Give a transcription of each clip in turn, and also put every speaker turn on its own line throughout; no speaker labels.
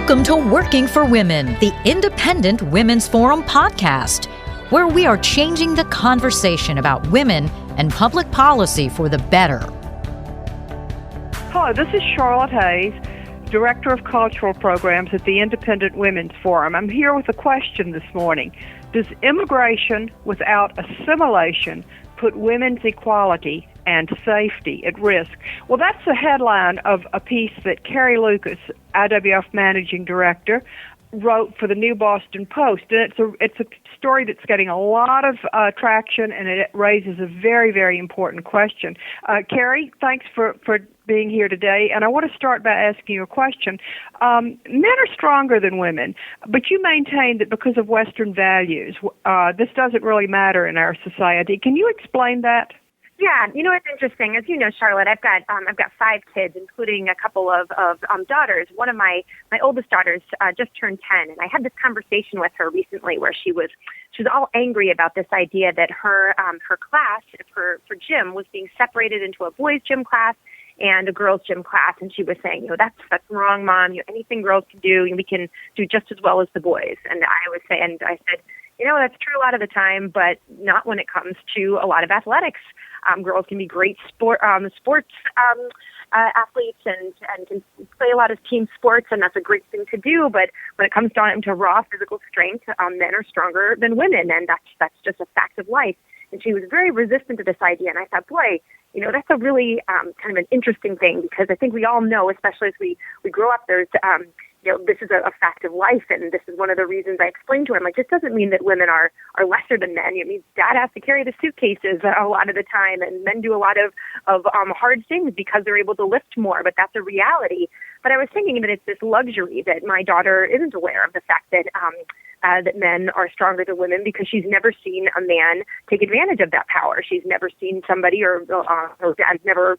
Welcome to Working for Women, the Independent Women's Forum podcast, where we are changing the conversation about women and public policy for the better.
Hello, this is Charlotte Hayes, Director of Cultural Programs at the Independent Women's Forum. I'm here with a question this morning. Does immigration without assimilation put women's equality and safety at risk? Well, that's the headline of a piece that Carrie Lucas, IWF Managing Director, wrote for the New Boston Post. And it's a story that's getting a lot of traction, and it raises a very, very important question. Carrie, thanks for being here today. And I want to start by asking you a question. Men are stronger than women, but you maintain that because of Western values, this doesn't really matter in our society. Can you explain that?
Yeah, you know, it's interesting. As you know, Charlotte, I've got 5 kids, including a couple of daughters. One of my oldest daughters just turned 10, and I had this conversation with her recently where she was all angry about this idea that her class for gym was being separated into a boys' gym class and a girls' gym class, and she was saying, you know, that's wrong, Mom. You know, anything girls can do, we can do just as well as the boys. And I said, you know, that's true a lot of the time, but not when it comes to a lot of athletics. Girls can be great sports athletes and can play a lot of team sports, and that's a great thing to do. But when it comes down to raw physical strength, men are stronger than women, and that's just a fact of life. And she was very resistant to this idea, and I thought, boy, you know, that's a really kind of an interesting thing, because I think we all know, especially as we grow up, there's you know, this is a fact of life, and this is one of the reasons I explained to her. I'm like, this doesn't mean that women are lesser than men. It means Dad has to carry the suitcases a lot of the time, and men do a lot of hard things because they're able to lift more, but that's a reality. But I was thinking that it's this luxury that my daughter isn't aware of, the fact that that men are stronger than women, because she's never seen a man take advantage of that power. She's never seen somebody, or her dad's never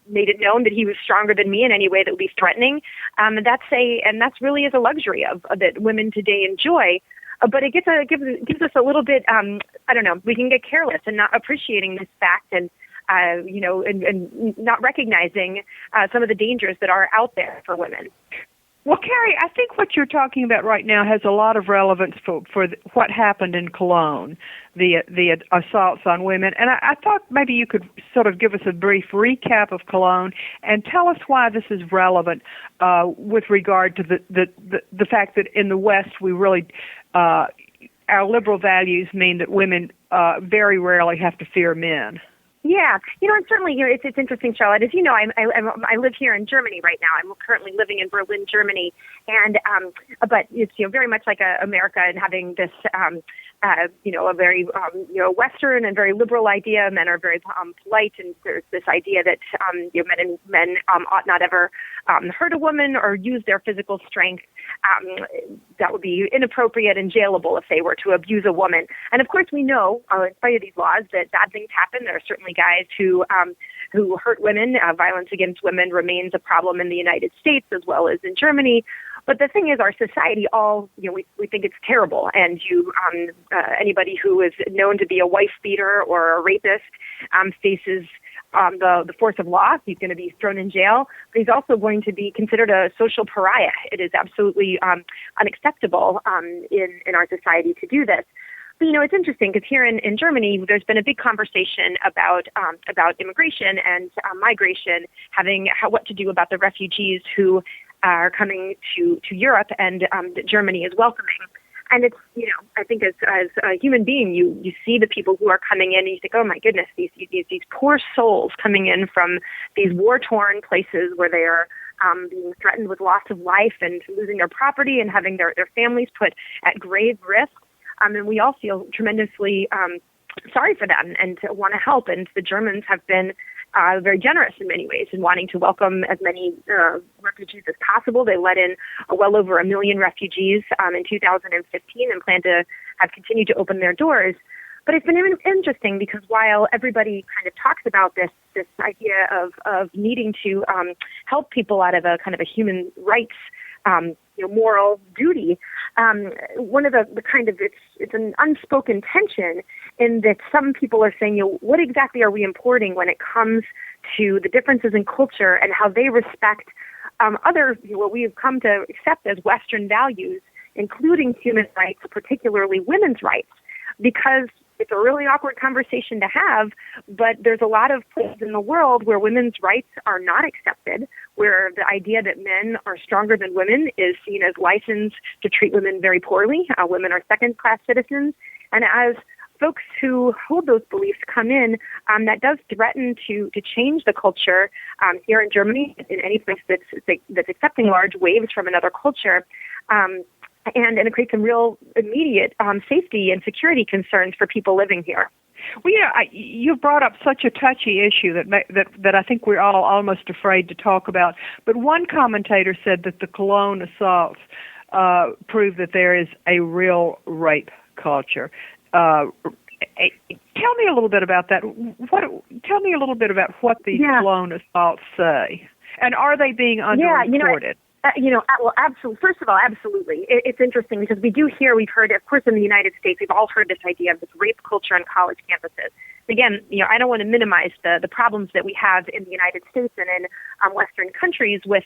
made it known that he was stronger than me in any way that would be threatening. And that's really is a luxury of that women today enjoy. But it gives us a little bit, I don't know, we can get careless and not appreciating this fact, and you know, and not recognizing some of the dangers that are out there for women.
Well, Carrie, I think what you're talking about right now has a lot of relevance for what happened in Cologne, the assaults on women. And I thought maybe you could sort of give us a brief recap of Cologne and tell us why this is relevant with regard to the fact that in the West we really our liberal values mean that women very rarely have to fear men.
Yeah, you know, and certainly, you know, it's interesting, Charlotte. As you know, I live here in Germany right now. I'm currently living in Berlin, Germany, and but it's, you know, very much like America, and having this you know, a very you know, Western and very liberal idea. Men are very polite, and there's this idea that you know, men ought not ever hurt a woman or use their physical strength. That would be inappropriate and jailable if they were to abuse a woman. And of course, we know, in spite of these laws, that bad things happen. There are certainly guys who hurt women. Violence against women remains a problem in the United States as well as in Germany. But the thing is, our society you know, we think it's terrible. And anybody who is known to be a wife beater or a rapist faces the force of law. He's going to be thrown in jail, but he's also going to be considered a social pariah. It is absolutely unacceptable in our society to do this. But, you know, it's interesting because here in Germany, there's been a big conversation about immigration and migration, what to do about the refugees who are coming to Europe, and that Germany is welcoming. And it's, you know, I think as a human being, you see the people who are coming in, and you think, oh my goodness, these poor souls coming in from these war-torn places where they are being threatened with loss of life and losing their property and having their families put at grave risk. And we all feel tremendously sorry for them and to want to help. And the Germans have been very generous in many ways in wanting to welcome as many refugees as possible. They let in well over 1 million refugees in 2015 and plan to have continued to open their doors. But it's been interesting because while everybody kind of talks about this idea of needing to help people out of a kind of a human rights moral duty, one of the kind of it's an unspoken tension in that some people are saying, what exactly are we importing when it comes to the differences in culture and how they respect what we have come to accept as Western values, including human rights, particularly women's rights, because it's a really awkward conversation to have, but there's a lot of places in the world where women's rights are not accepted, where the idea that men are stronger than women is seen as license to treat women very poorly. Women are second-class citizens. And as folks who hold those beliefs come in, that does threaten to change the culture here in Germany, in any place that's accepting large waves from another culture. And it creates some real immediate safety and security concerns for people living here.
Well, you brought up such a touchy issue that I think we're all almost afraid to talk about. But one commentator said that the Cologne assaults prove that there is a real rape culture. Tell me a little bit about that. Tell me a little bit about what these Cologne assaults say, and are they being underreported?
Well, absolutely. First of all, absolutely. It's interesting because we've heard, of course, in the United States, we've all heard this idea of this rape culture on college campuses. Again, I don't want to minimize the problems that we have in the United States and in Western countries with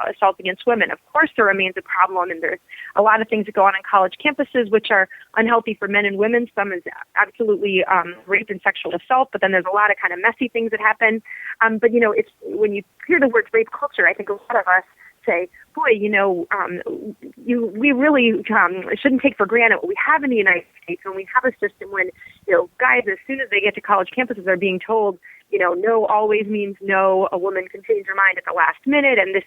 assault against women. Of course, there remains a problem, and there's a lot of things that go on college campuses which are unhealthy for men and women. Some is absolutely rape and sexual assault, but then there's a lot of kind of messy things that happen. But it's when you hear the words rape culture, I think a lot of us say, boy, we really shouldn't take for granted what we have in the United States when we have a system when, guys, as soon as they get to college campuses, are being told, no always means no. A woman can change her mind at the last minute, and if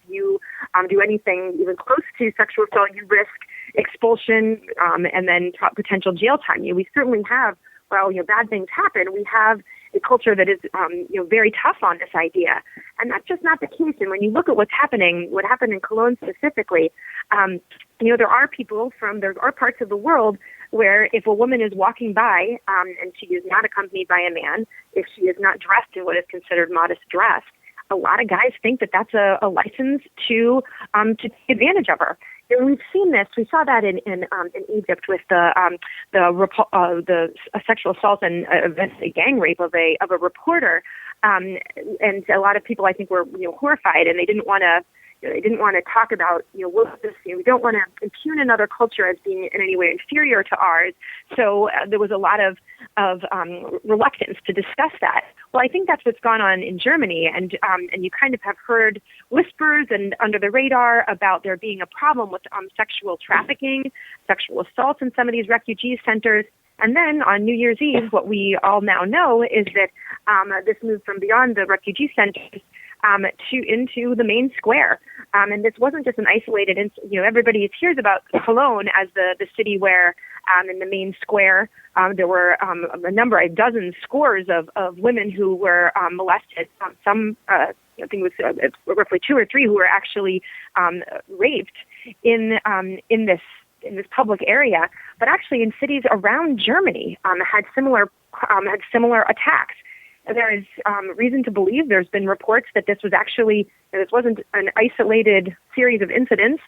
you do anything even close to sexual assault, you risk expulsion and then potential jail time. We certainly have, bad things happen. We have a culture that is, very tough on this idea. And that's just not the case. And when you look at what happened in Cologne specifically, there are parts of the world where if a woman is walking by and she is not accompanied by a man, if she is not dressed in what is considered modest dress, a lot of guys think that that's a license to take advantage of her. And we've seen this. We saw that in Egypt with the sexual assault and eventually gang rape of a reporter. And a lot of people, I think, were horrified, and they didn't want to talk about what this. We don't want to impugn another culture as being in any way inferior to ours. So there was a lot of reluctance to discuss that. Well, I think that's what's gone on in Germany, and you kind of have heard whispers and under the radar about there being a problem with sexual trafficking, sexual assaults in some of these refugee centers. And then on New Year's Eve, what we all now know is that this moved from beyond the refugee centers into the main square. And this wasn't just an isolated incident. Everybody hears about Cologne as the city where in the main square there were a dozen scores of women who were molested. Some, I think it was roughly 2 or 3 who were actually raped in this public area. But actually in cities around Germany had similar attacks. There is reason to believe there's been reports that this wasn't an isolated series of incidents,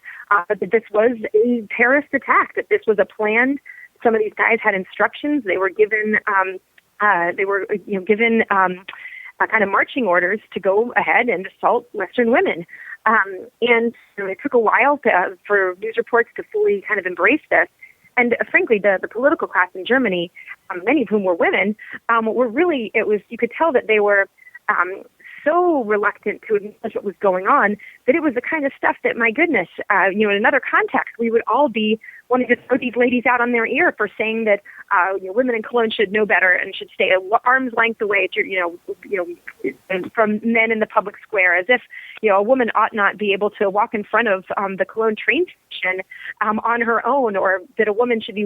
but that this was a terrorist attack, that this was a planned. Some of these guys had instructions. They were given kind of marching orders to go ahead and assault Western women. And it took a while for news reports to fully kind of embrace this. And frankly, the political class in Germany, many of whom were women, you could tell that they were so reluctant to acknowledge what was going on that it was the kind of stuff that, my goodness, in another context, we would all be wanting to throw these ladies out on their ear for saying that women in Cologne should know better and should stay arm's length away from men in the public square, as if a woman ought not be able to walk in front of the Cologne train station on her own, or that a woman should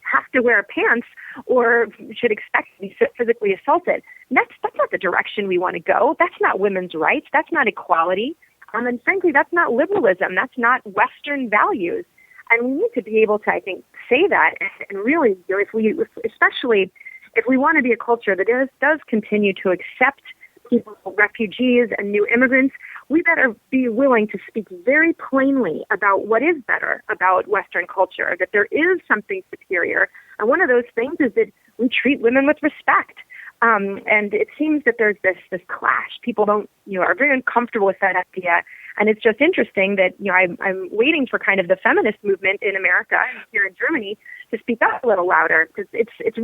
have to wear pants or should expect to be physically assaulted. And that's not the direction we want to go. That's not women's rights. That's not equality. And frankly, that's not liberalism. That's not Western values. And we need to be able to, I think, say that and really, especially if we want to be a culture that does continue to accept people, refugees and new immigrants, we better be willing to speak very plainly about what is better about Western culture, that there is something superior. And one of those things is that we treat women with respect. And it seems that there's this clash. People are very uncomfortable with that idea. And it's just interesting that, I'm waiting for kind of the feminist movement in America and here in Germany to speak up a little louder, because it's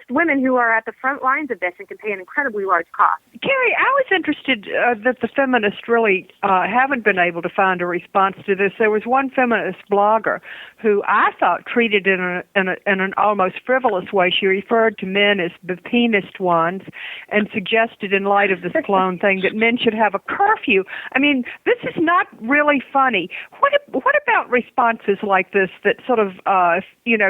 women who are at the front lines of this and can pay an incredibly large cost.
Carrie, I was interested that the feminists really haven't been able to find a response to this. There was one feminist blogger who I thought treated it in an almost frivolous way. She referred to men as the penised ones and suggested, in light of this Cologne thing, that men should have a curfew. I mean, this is not really funny. What about responses like this that sort of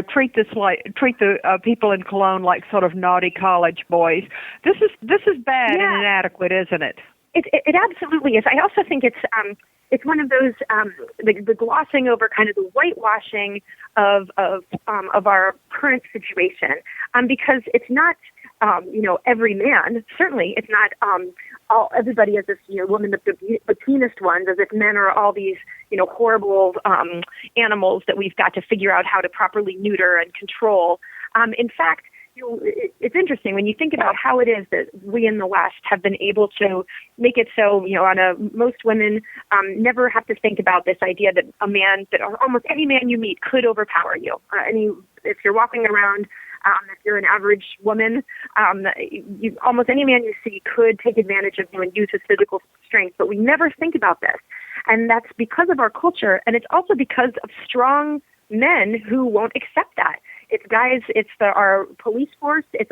treat the people in Cologne like sort of naughty college boys? This is bad and inadequate, isn't it?
It absolutely is. I also think it's one of those the glossing over kind of the whitewashing of our current situation, because it's not every man. Certainly, it's not everybody as if women the penised ones, as if men are all these horrible animals that we've got to figure out how to properly neuter and control. In fact, it's interesting when you think about how it is that we in the West have been able to make it so, most women never have to think about this idea that almost any man you meet could overpower you. If you're walking around, if you're an average woman, almost any man you see could take advantage of you and use his physical strength. But we never think about this. And that's because of our culture. And it's also because of strong men who won't accept that. It's guys, it's our police force, it's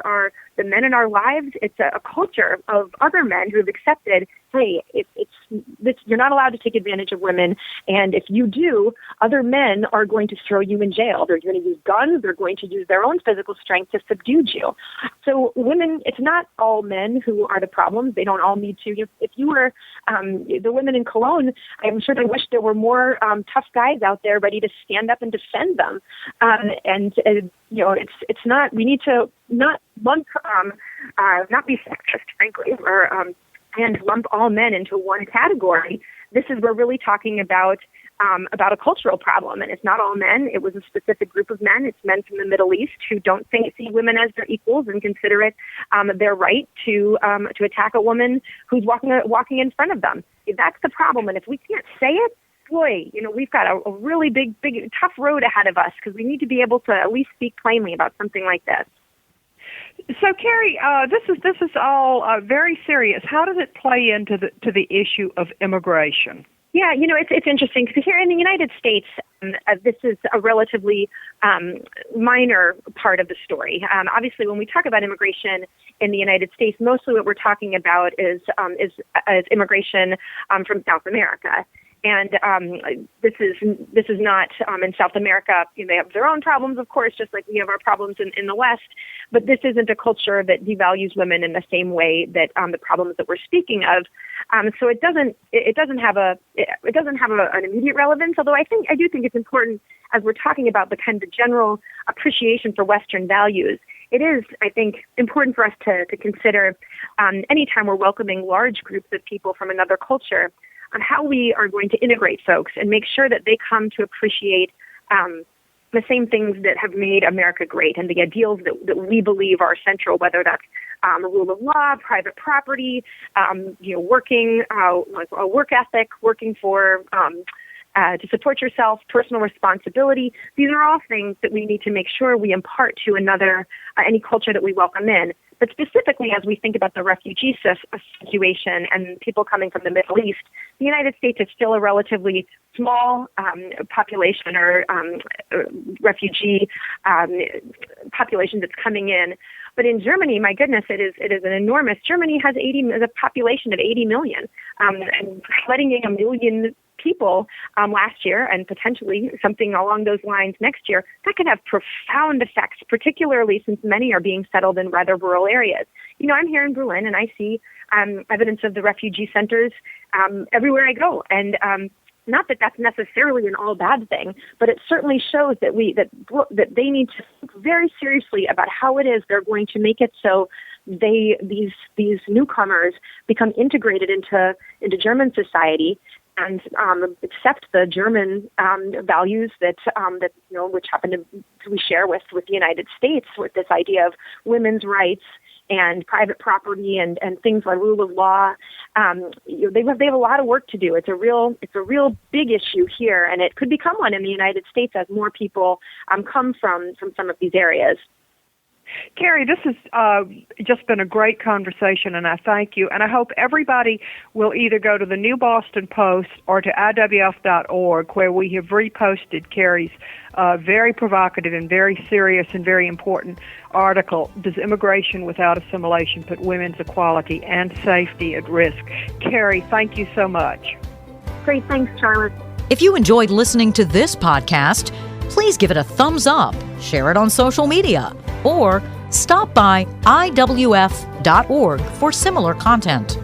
the men in our lives, it's a culture of other men who have accepted, hey, you're not allowed to take advantage of women, and if you do, other men are going to throw you in jail. They're going to use guns, they're going to use their own physical strength to subdue you. So women, it's not all men who are the problems. They don't all need to. If you were the women in Cologne, I'm sure they wish there were more tough guys out there ready to stand up and defend them. It's not. We need to not be sexist, frankly, and lump all men into one category. We're really talking about a cultural problem, and it's not all men. It was a specific group of men. It's men from the Middle East who don't see women as their equals and consider it their right to attack a woman who's walking in front of them. That's the problem, and if we can't say it, boy, we've got a really big, tough road ahead of us, because we need to be able to at least speak plainly about something like this.
So, Carrie, this is all very serious. How does it play into the issue of immigration?
Yeah, it's interesting, because here in the United States, this is a relatively minor part of the story. Obviously, when we talk about immigration in the United States, mostly what we're talking about is immigration from South America. And this is not in South America. They have their own problems, of course, just like we have our problems in the West. But this isn't a culture that devalues women in the same way that the problems that we're speaking of. So it doesn't have an immediate relevance. Although I do think it's important, as we're talking about the kind of general appreciation for Western values. It is, I think, important for us to consider anytime we're welcoming large groups of people from another culture, on how we are going to integrate folks and make sure that they come to appreciate the same things that have made America great and the ideals that we believe are central, whether that's rule of law, private property, working, a work ethic, working for to support yourself, personal responsibility. These are all things that we need to make sure we impart to any culture that we welcome in. But specifically, as we think about the refugee situation and people coming from the Middle East, the United States is still a relatively small population or refugee population that's coming in. But in Germany, my goodness, it is an enormous. Germany has a population of 80 million, and letting in 1 million people last year, and potentially something along those lines next year, that could have profound effects, particularly since many are being settled in rather rural areas. I'm here in Berlin, and I see evidence of the refugee centers everywhere I go, and not that that's necessarily an all bad thing, but it certainly shows that they need to think very seriously about how it is they're going to make it so these newcomers become integrated into German society and accept the German values that which happen to we share with the United States, with this idea of women's rights and private property and things like rule of law. They have a lot of work to do. It's a real big issue here, and it could become one in the United States as more people come from some of these areas.
Carrie, this has just been a great conversation, and I thank you. And I hope everybody will either go to the New Boston Post or to IWF.org, where we have reposted Carrie's very provocative and very serious and very important article, Does Immigration Without Assimilation Put Women's Equality and Safety at Risk? Carrie, thank you so much.
Great. Thanks, Charlotte.
If you enjoyed listening to this podcast, please give it a thumbs up, share it on social media, or stop by IWF.org for similar content.